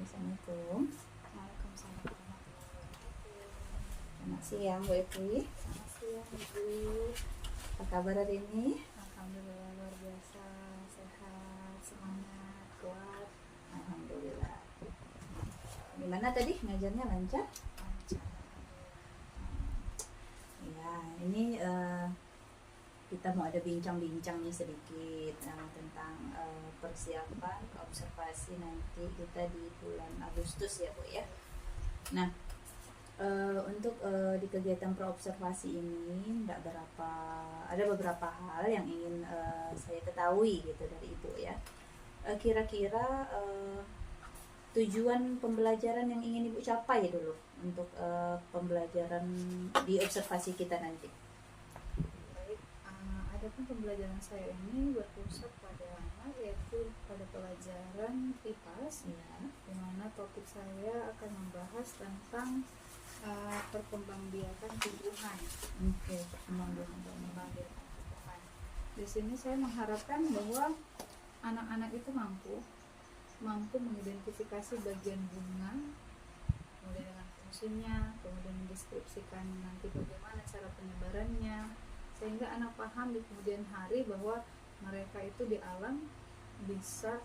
Assalamualaikum. Waalaikumsalam warahmatullahi wabarakatuh. Selamat siang Bu Evi. Selamat siang Ibu. Apa kabar hari ini? Alhamdulillah luar biasa, sehat, semangat, kuat, Alhamdulillah. Gimana tadi ngajarnya lancar? lancar. Ya, ini kita mau ada bincang-bincang nih sedikit tentang persiapan observasi nanti kita di bulan Agustus ya Bu ya. Nah, untuk di kegiatan praobservasi ini ada beberapa hal yang ingin saya ketahui gitu dari Ibu ya. Kira-kira tujuan pembelajaran yang ingin Ibu capai dulu untuk pembelajaran di observasi kita nanti. Baik, adapun pembelajaran saya ini berpusat pada yaitu pada pelajaran IPAS, Ya. di mana topik saya akan membahas tentang perkembangbiakan tumbuhan. Oke, perkembangan. Perkembangbiakan tumbuhan. Di sini saya mengharapkan bahwa anak-anak itu mampu mengidentifikasi bagian bunga, kemudian dengan fungsinya, kemudian mendeskripsikan nanti bagaimana cara penyebarannya, sehingga anak paham di kemudian hari bahwa mereka itu di alam bisa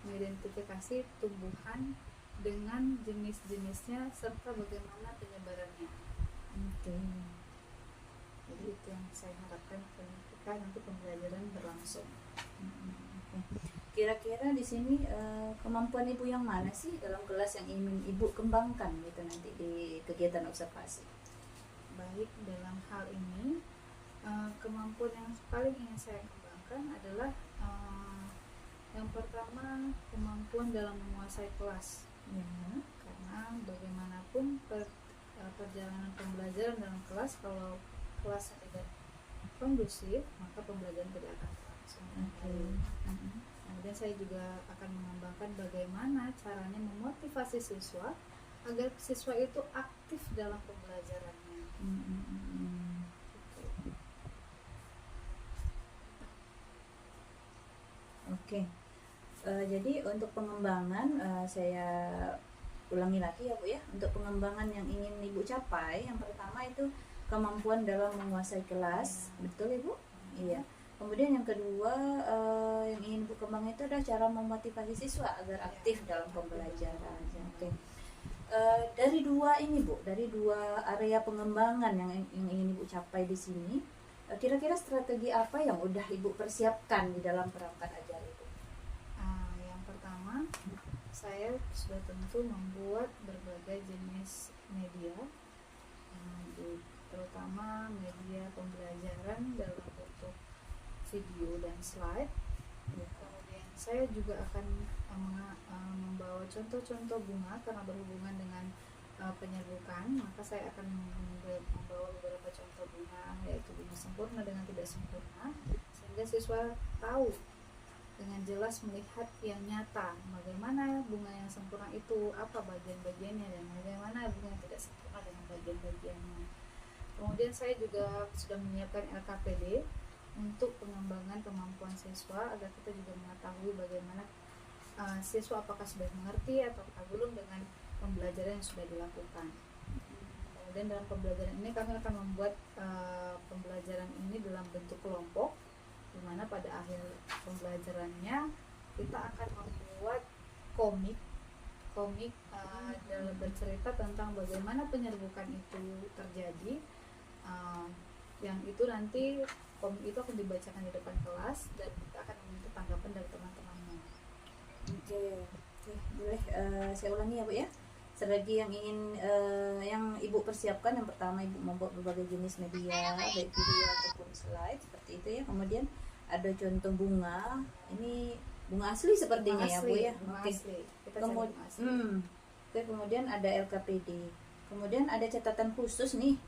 mengidentifikasi tumbuhan dengan jenis-jenisnya serta bagaimana penyebarannya. Oke. Jadi itu yang saya harapkan ketika nanti pembelajaran berlangsung. Oke. Kira-kira di sini kemampuan Ibu yang mana sih dalam kelas yang ingin Ibu kembangkan gitu nanti di kegiatan observasi? Baik, dalam hal ini kemampuan yang paling ingin saya kembangkan adalah yang pertama, kemampuan dalam menguasai kelas. Ya. Karena bagaimanapun perjalanan pembelajaran dalam kelas, kalau kelasnya tidak kondusif, maka pembelajaran tidak akan berlangsung. Kemudian saya juga akan mengembangkan bagaimana caranya memotivasi siswa agar siswa itu aktif dalam pembelajarannya. Oke. Jadi untuk pengembangan saya ulangi lagi ya Bu ya. Untuk pengembangan yang ingin Ibu capai, yang pertama itu kemampuan dalam menguasai kelas, betul Ibu? Iya. Kemudian yang kedua yang ingin Ibu kembangkan itu adalah cara memotivasi siswa agar aktif dalam pembelajaran. Oke. Dari dua ini Bu, dari dua area pengembangan yang ingin Ibu capai di sini, kira-kira strategi apa yang udah Ibu persiapkan di dalam perangkat ajar Ibu? Yang pertama, saya sudah tentu membuat berbagai jenis media, terutama media pembelajaran dalam bentuk video dan slide. Kemudian saya juga akan membawa contoh-contoh bunga karena berhubungan dengan penyerbukan, maka saya akan membawa beberapa contoh bunga, yaitu bunga sempurna dengan tidak sempurna, sehingga siswa tahu dengan jelas melihat yang nyata bagaimana bunga yang sempurna itu, apa bagian-bagiannya, dan bagaimana bunga yang tidak sempurna dengan bagian-bagiannya. Kemudian saya juga sudah menyiapkan LKPD untuk pengembangan kemampuan siswa agar kita juga mengetahui bagaimana siswa apakah sudah mengerti atau belum dengan pembelajaran yang sudah dilakukan. Kemudian dalam pembelajaran ini kami akan membuat pembelajaran ini dalam bentuk kelompok, di mana pada akhir pembelajarannya kita akan membuat komik dalam bercerita tentang bagaimana penyerbukan itu terjadi, yang itu nanti komik itu akan dibacakan di depan kelas dan kita akan meminta tanggapan dari teman-temannya. Oke, boleh saya ulangi ya Bu ya. Strategi yang ingin yang Ibu persiapkan, yang pertama Ibu membuat berbagai jenis media, baik video ataupun slide seperti itu ya. Kemudian ada contoh bunga, ini bunga asli sepertinya ya Bu ya. Oke. Kemudian ada LKPD. Kemudian ada catatan khusus nih,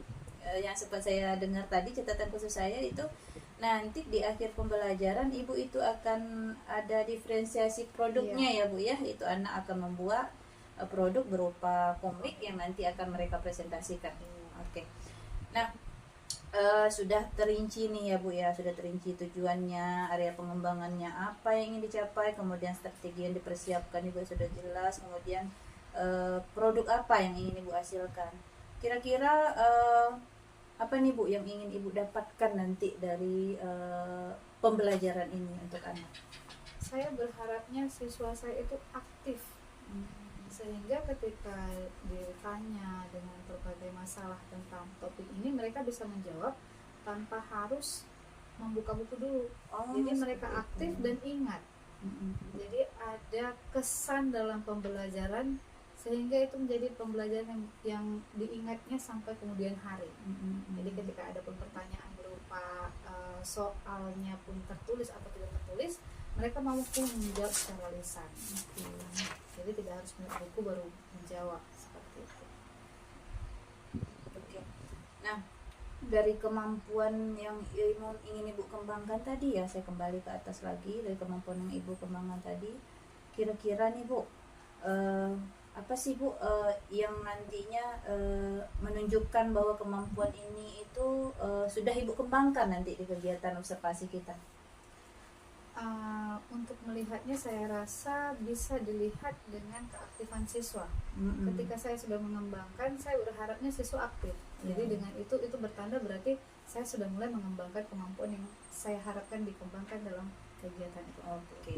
yang sempat saya dengar tadi, catatan khusus saya itu nanti di akhir pembelajaran Ibu itu akan ada diferensiasi produknya ya Bu ya. Itu anak akan membuat produk berupa komik yang nanti akan mereka presentasikan. Oke. Nah, sudah terinci nih ya Bu ya, sudah terinci tujuannya, area pengembangannya apa yang ingin dicapai, kemudian strategi yang dipersiapkan juga sudah jelas, kemudian produk apa yang ingin Ibu hasilkan. Kira-kira apa nih Bu yang ingin Ibu dapatkan nanti dari pembelajaran ini untuk anak? Saya berharapnya siswa saya itu aktif, sehingga ketika ditanya dengan berbagai masalah tentang topik ini, mereka bisa menjawab tanpa harus membuka buku dulu. Jadi mereka aktif dan ingat. Jadi ada kesan dalam pembelajaran, sehingga itu menjadi pembelajaran yang diingatnya sampai kemudian hari. Jadi ketika ada pun pertanyaan berupa soalnya pun tertulis atau tidak tertulis, mereka mampu menjawab secara lisan. Jadi tidak harus melihat buku baru menjawab, seperti itu. Oke. Nah, dari kemampuan yang ingin Ibu kembangkan tadi ya, saya kembali ke atas lagi, dari kemampuan yang Ibu kembangkan tadi, kira-kira nih Bu, apa sih Bu yang nantinya menunjukkan bahwa kemampuan ini itu sudah Ibu kembangkan nanti di kegiatan observasi kita? Untuk melihatnya, saya rasa bisa dilihat dengan keaktifan siswa. Ketika saya sudah mengembangkan, saya berharapnya siswa aktif. Jadi dengan itu bertanda berarti saya sudah mulai mengembangkan kemampuan yang saya harapkan dikembangkan dalam kegiatan itu. Oke.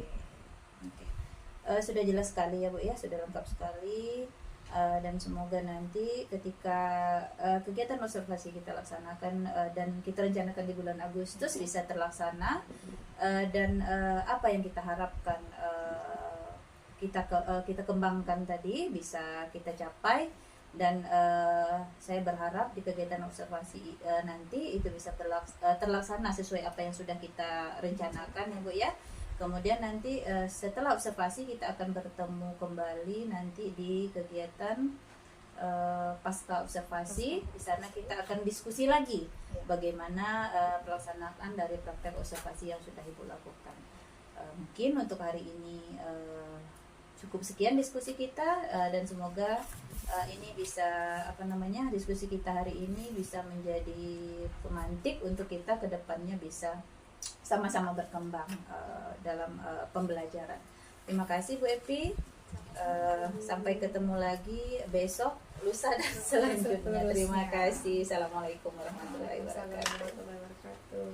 Sudah jelas sekali ya Bu ya, sudah lengkap sekali. Dan semoga nanti ketika kegiatan observasi kita laksanakan dan kita rencanakan di bulan Agustus bisa terlaksana, dan apa yang kita harapkan kita kembangkan tadi bisa kita capai, dan saya berharap di kegiatan observasi nanti itu bisa terlaksana sesuai apa yang sudah kita rencanakan ya Bu ya. Kemudian nanti setelah observasi kita akan bertemu kembali nanti di kegiatan pasca observasi. Di sana kita akan diskusi lagi bagaimana pelaksanaan dari praktek observasi yang sudah Ibu lakukan. Mungkin untuk hari ini cukup sekian diskusi kita, dan semoga ini bisa diskusi kita hari ini bisa menjadi pemantik untuk kita ke depannya bisa sama-sama berkembang dalam pembelajaran. Terima kasih Bu Epi. Sampai ketemu lagi besok, lusa dan selanjutnya. Terima kasih. Assalamualaikum warahmatullahi wabarakatuh.